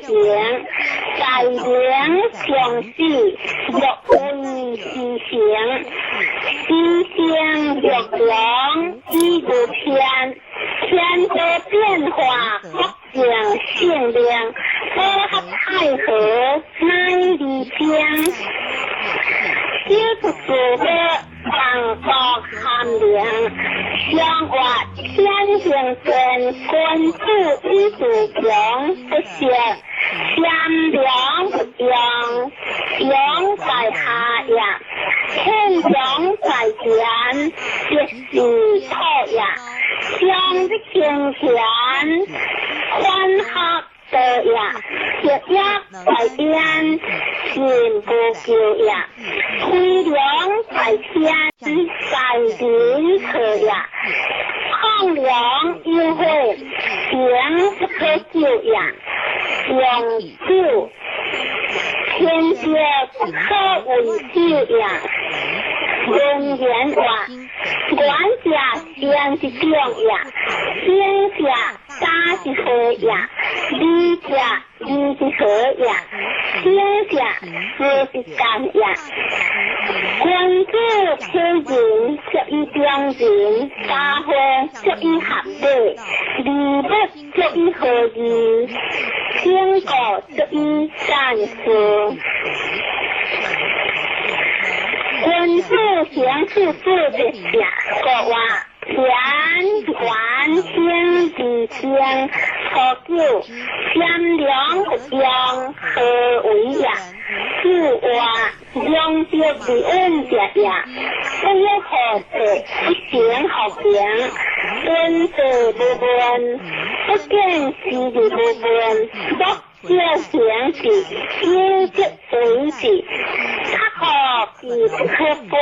行，大灵相事，若运事行，思想若良，意如天，天多变化，各性性量，和合太和，乃理想。小不足的万国含量，相话天行正，君子以自强，不屑善良不扬，扬在下呀，天降在前，别是错呀，相的清闲，宽合的呀，血压在边，心不救呀，推量在天，在人可呀，抗量优惠，行不可救呀，永救，天界不可为救呀，人言话，管家先是病呀，天下大是何呀，理家理是何呀，天下何是干呀，君子欺人，则以良人，家伙则以合理，礼物则以和义，天国则以善事。君子行事做的呀，国话田环天地天，何救善良不良何为呀？是话用就比恩者呀，不有何事不行好行，君子不问，不见其理不问，不这行事，应即随事，他可比不可挂，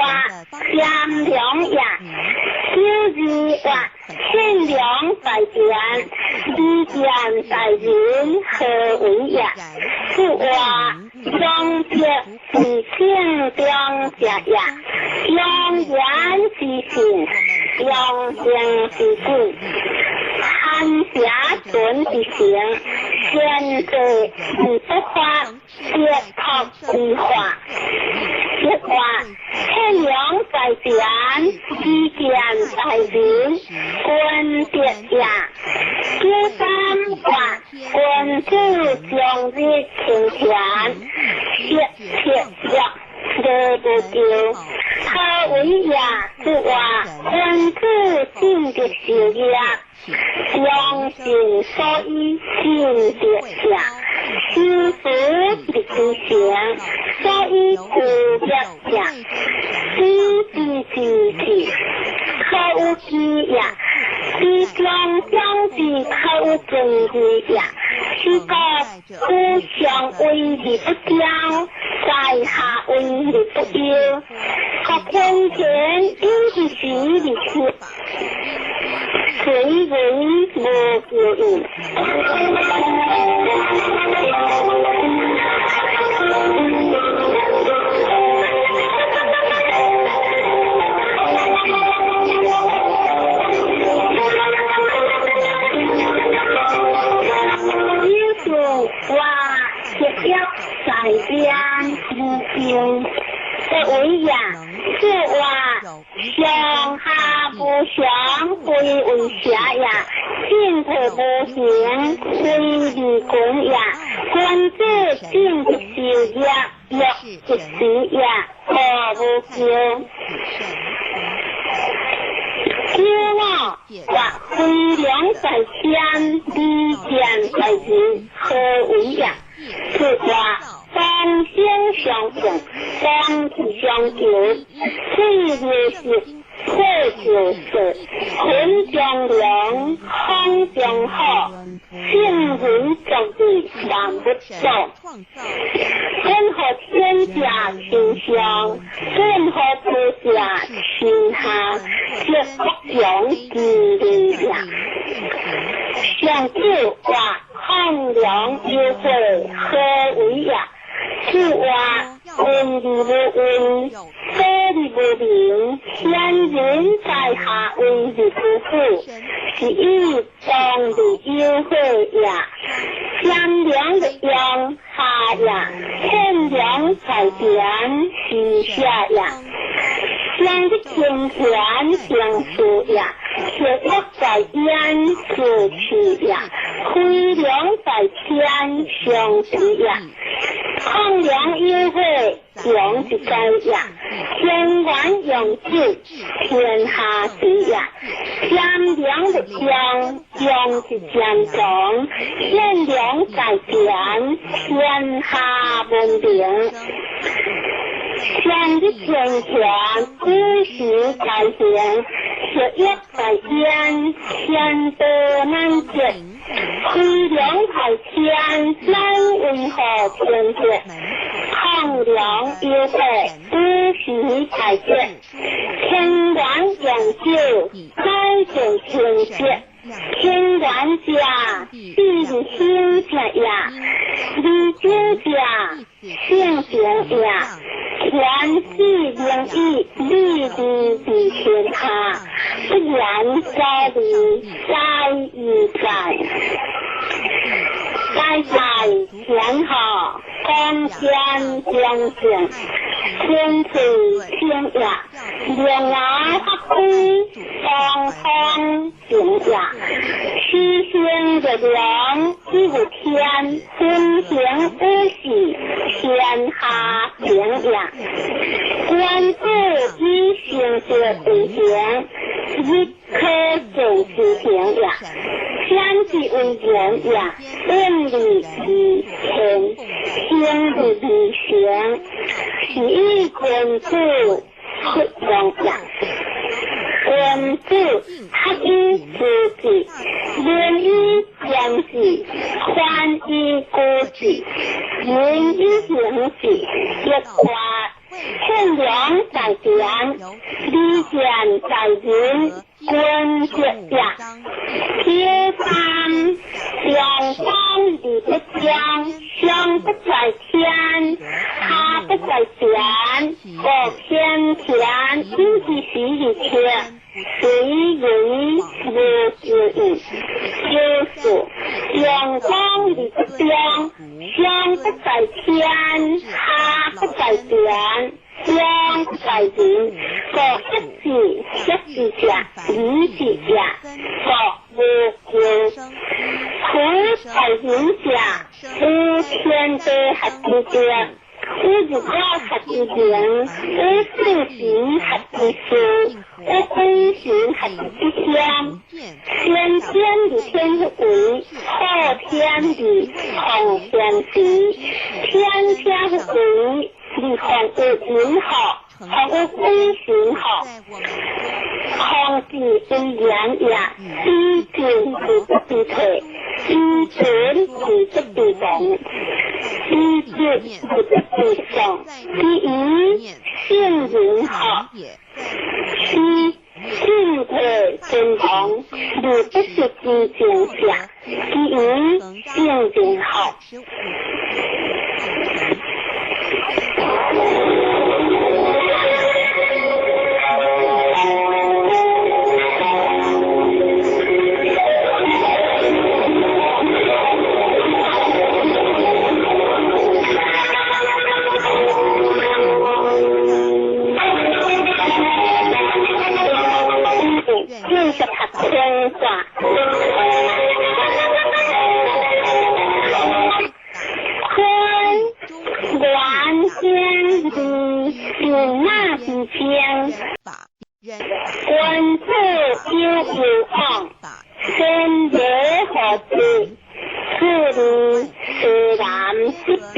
善良呀，修之话，善良在前，理见在人，何为呀？是话用这是性良者呀，用言是行，用行是信，看下准是行。现在是不花，别靠不花，别花，天良在前，意见在人，君别呀，第三话，君子将日清前，切呀。这不丢，他为呀是话，君子尽的修呀，良心所依心的下，修福的行，所依自的下，知可无知呀，知将将知可无正知呀，是个互相为的不将。在下为你不丢，可天前应是许你去，谁人无有应？英雄话也要在边。这为呀，是话上下不相归为下呀，进退不行归于公呀，君子进不修呀，若不修呀，何不修？修啊，或非良在天，理见在人，何为呀？是话。方相相逢，方体相救，这就是这就是魂相良，康相好，性人正义，万不动。任何天下倾向，任何天下倾下，皆不容之力量。相救话康良优惠，何为呀？是话为理不为，非理不明，先人在下为理不负，是以当理优惠呀。善良的用下呀，善良在点是下呀，将的天权相处呀，学一在烟是去呀，亏良在天相处呀，抗良优惠用一个呀，天管用智天下事呀，善良的将用一将中，善良在点天下文明。将的天权知识改变，学一改变，天多难解，亏良在天难为何偏见，抗良优惠知识改变，天管养救改变天界。天管家必兴家呀，理经家性行呀，天地灵异立地比天下，不然在理在于在，在天下光天将行，天地天呀，两牙发挥方方行呀。虚心的良一个天，分行不喜，天下平呀。观自一行的对象，一颗总是平呀。天地为人呀，论理以成，天地理行，一观自会用呀。观自他一自己，论一将己，宽一孤己，人一行己，一化善良在点，理见在人，观觉呀。天山两方理不将，相不在天，他不在天，我偏天，因其喜一天。谁人无之意，就是两方理不将，相不在天，他不在天，相不在人，各一字下，一字下，各无有。苦在人下，无天地合之间。无自家合之人，无事行合之事，无归行合之乡。先天的天为，后天的后天地，天天为，你看有人好，还有归行好。空地为言呀，一定是不必退，一准是不必动。一致是不必上，第一性人好，一性格正常，你不是知见下，第一性人好。就是他空话，坤完天地有那几天，观自有望，身为何之？是理是然之柄，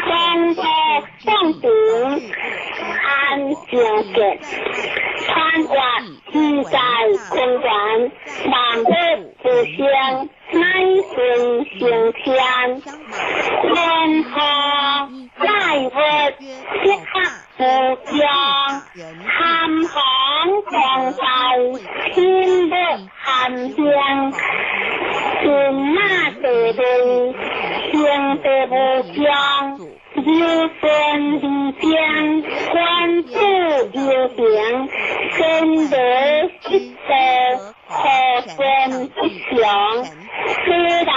方多上顶，安相见，穿挂自在空管，满不不相，乃顺行天，天下在物，即刻不将，含行狂在，天不含将。天马得对，天得不将，有分离将，观自有形，身得一得，可分不详，虽然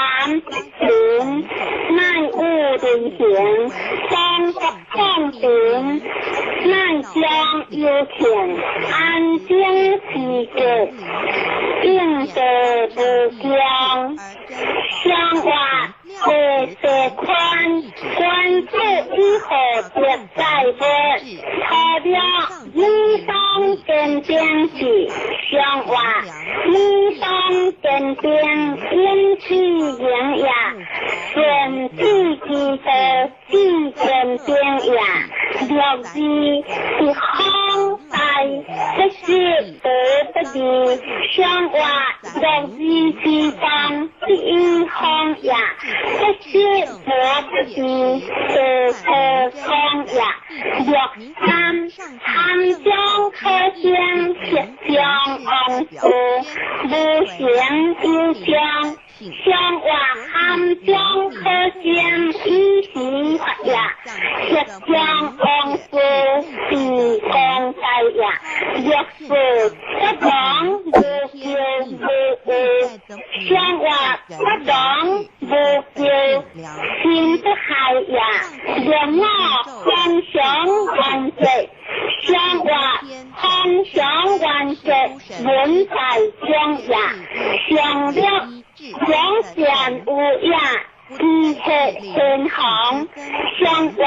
不行。行，风福放平，慢将幽情，安静喜觉，应得不僵，相话社宽，关注以后别再问，他了你当跟边去，相话你当跟边引起营养，顺自己的自跟边养，了知是康大，这是得不的，相话了知是方第一康养。这些我不是方呀，若参将可将铁将昂首，不行又将相话参将可将一时发呀，铁将昂首是光在呀，若是不讲不叫不相话不讲不叫心不害呀，让我空想万岁，相话空想万岁，文在将呀，想了两善无呀，一切天行，相话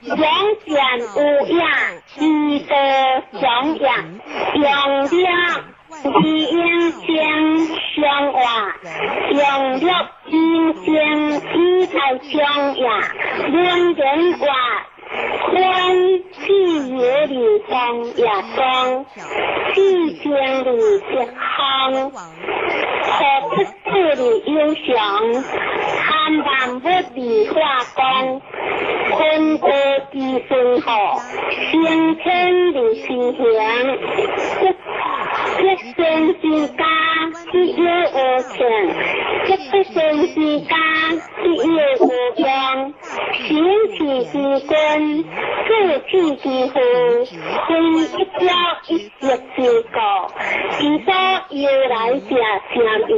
两善无呀，一得相呀，用了一应将相话，用了一将一才相呀，两人话宽气有理方呀方，气将理健康，可不自理优想，看淡不理化工，坤德地生好，先天理心行，一生之家只有无情，一生之家只有无疆，行气之君，志气之父，非一朝一夕之果，之所由来者相异，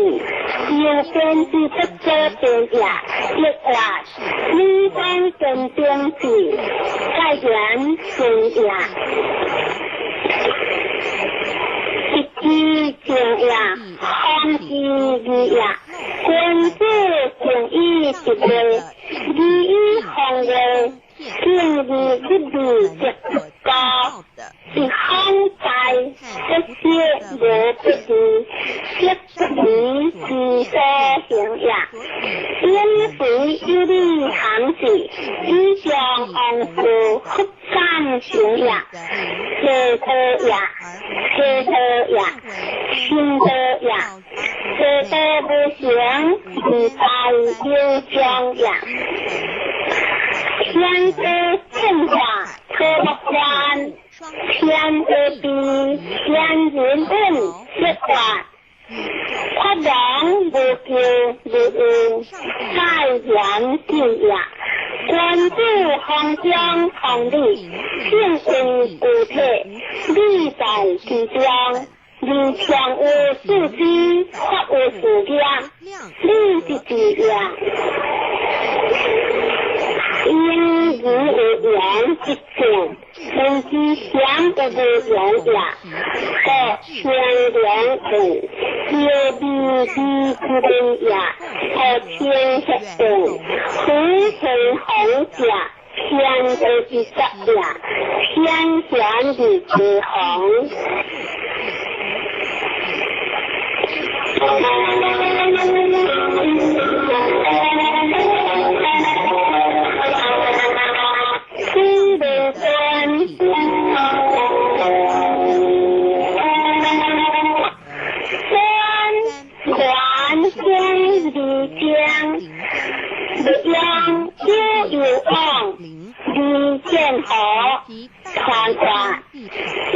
有根之不可变呀，亦话你当真变之，该人生呀。一情呀，康之义呀，君子情义一类，利益行为，敬义一理极高，是康在这些无不离，皆不离是所行呀。因随一理行事，以将昂首不敢行呀，这个呀。这个呀，新的呀，这个不行，你在又将呀，天的变化可不完，天的比天人问一话，他人不救不无，在人地呀。关注行将行理，性为固体，理在其中，理强无事机，法无事量，理是自量。因语无言即正，人之相不无言呀，可相良人，有必之人呀，可天下人，虎成红甲。天的之色呀，天选的之红。新的春，还天的江，阳有望，理见好，传话。温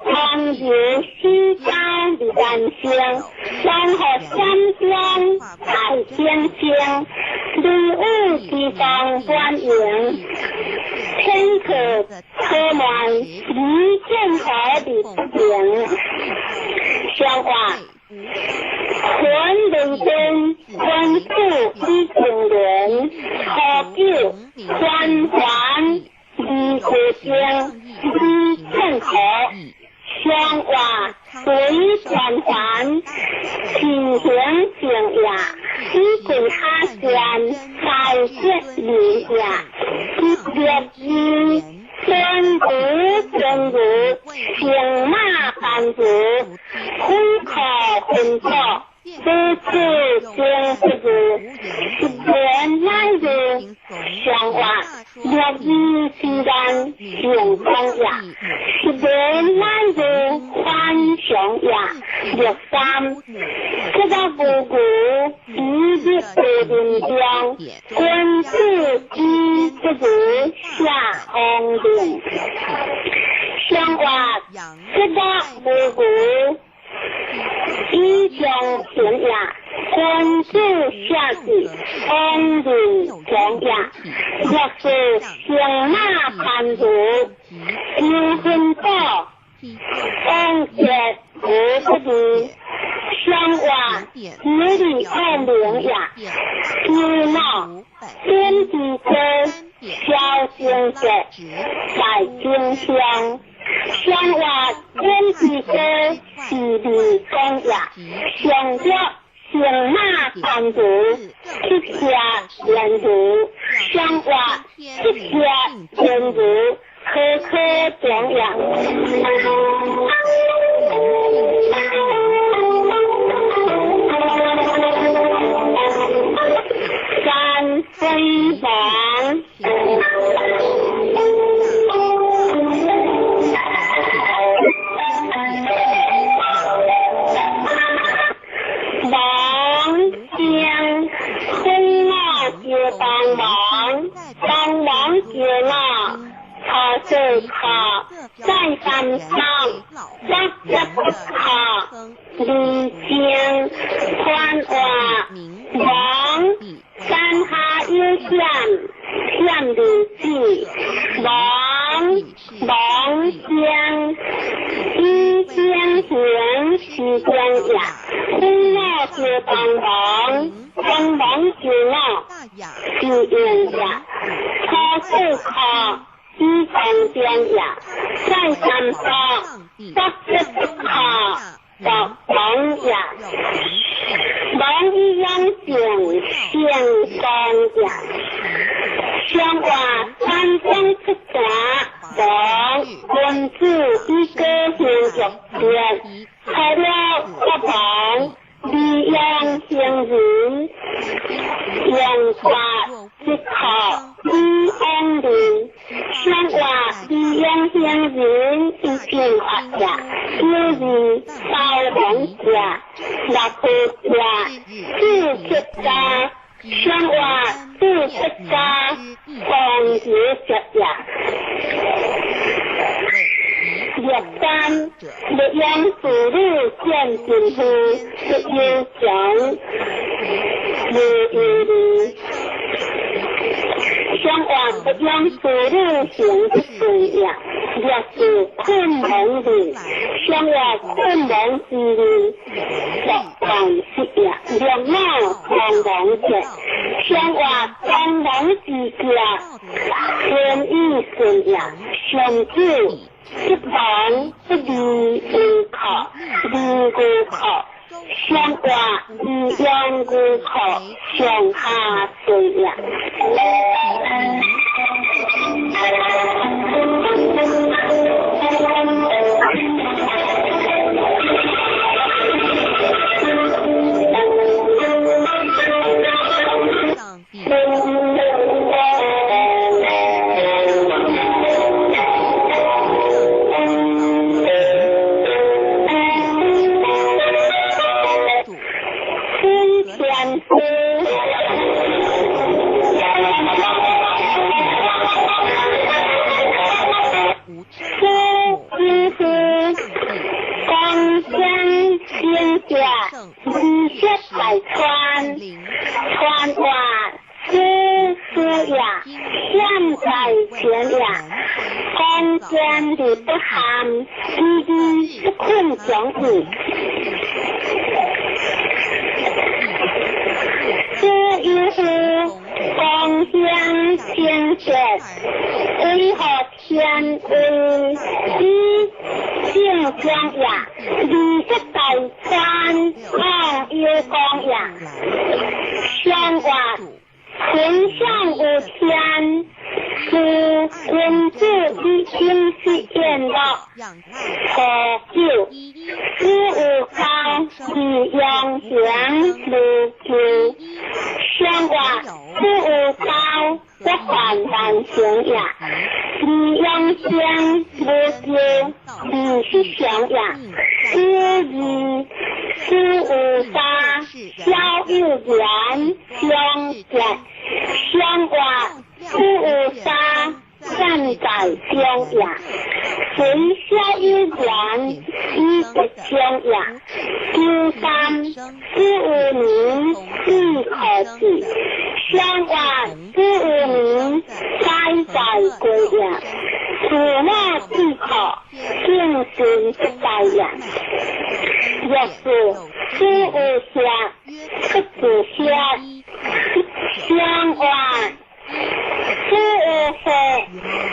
常有西江的丹香，山河山江海天香，礼物地方欢迎，天可车满理见好的景，相话。魂为真，温度一种人，好救呀，一鬼哈山在这里呀，一别之真如真如，行马凡如，空口混作。不知经不知，原来如相话，若依自然行光呀，原来如幻想呀，若三，这个不古一日不人中，观自知不知下空灵，相话，这个不古。一种平呀，观自下去，空灵中呀，若是行马凡如，有分道，风雪不离，相话日里空灵呀，热闹天地间，小心者在经香。相话天地间，地理公呀，相约行马凡如，一家人如，相话一家人如，科科中呀。三分王。帮忙接纳，他是他在山上，他离间宽瓦王山下有县里记王将一将行西将呀，空闹是帮忙接纳。是因呀，他是他一方间呀，在山上，这是他的王呀，王一样行先光呀，相话三江之家，王文字一个行着边，材料不同。利用行人，用法即可利安人，相话利用行人是变化呀，就是包容呀，那个呀，自出家，相话自出家，放结着呀。若三，利用自律见进去，不要讲，相话不用自律行不对呀，若是困蒙的，相话困蒙之的，若当是呀，若闹困蒙者，相话困蒙之家，天意是呀，相知。一旁不离不考，离不考，相话一样不考，相下对呀。相卦天上有天，是君子之心是言道，何九知有高，以阳祥如旧。相卦知有高，则患难成也；以阳祥如旧，以是祥也。知有杀，交有缘，相见。相卦知有杀，善在相也。随交有缘，以不相也。第三，知有名，亦可治。相卦知有名，该在归也。此马即可，正行不在也。若是知有下，不知下。相卦知有祸，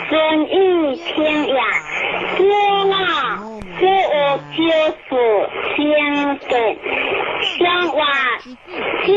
顺于天也。若马知有救死，相见。相卦知